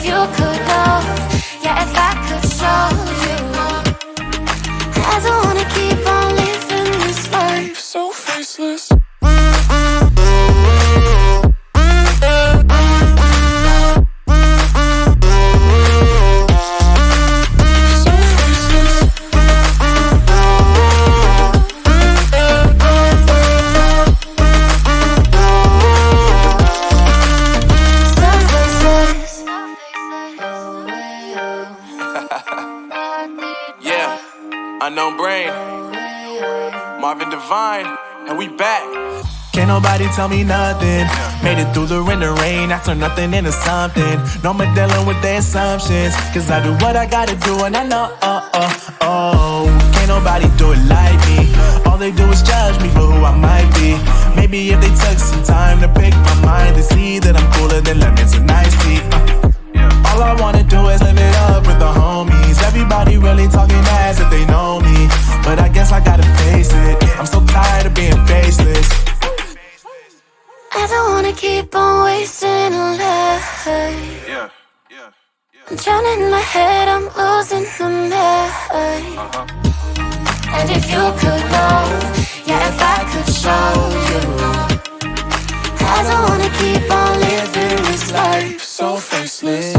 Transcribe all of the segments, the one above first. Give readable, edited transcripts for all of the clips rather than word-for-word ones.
you could know, yeah, if I could show you, I don't wanna keep on living this life so faceless. Yeah, Unknown Brain, Marvin Divine, and we back. Can't nobody tell me nothing. Made it through the rain and rain. I turned nothing into something. No more dealing with their assumptions. Cause I do what I gotta do and I know, can't nobody do it like me. All they do is judge me for who I might be. Maybe if they took some time to pick my mind, they see that I'm cooler than lemons and iced tea. All I wanna do is live it up with the homies. Everybody really talking as if they know me, but I guess I gotta face it. I'm so tired of being faceless. I don't wanna keep on wasting a life. I'm drowning in my head, I'm losing the mind. And if you could know, yeah, if I could show you, I don't wanna keep on living this life so faceless.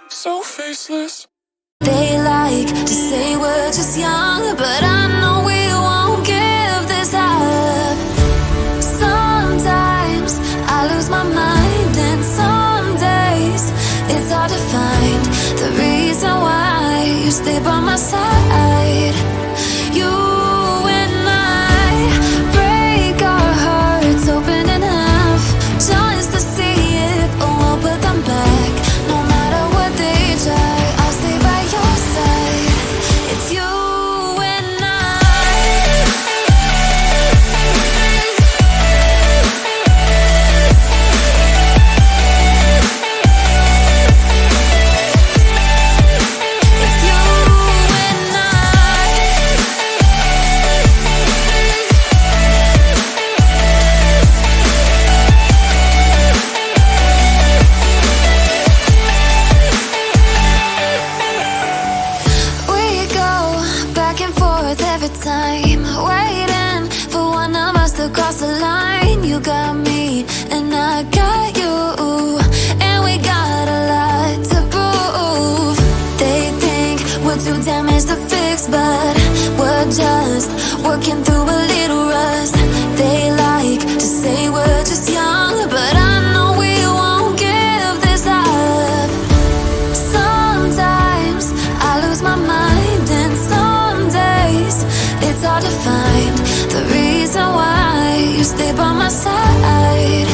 So faceless. They like to say we're just young, but I know we won't give this up. Sometimes I lose my mind, and some days it's hard to find the reason why you stay by my side. You and I break our hearts open enough just to see if we'll put them back. No matter what they try, I'll stay by your side. It's you and every time, waiting for one of us to cross the line. You got me and I got you, and we got a lot to prove. They think we're too damaged to fix, but we're just working through a little rust. They like to say we're just young, but I know we won't give this up. Sometimes I lose my mind, and some days it's hard to find the reason why you stay by my side.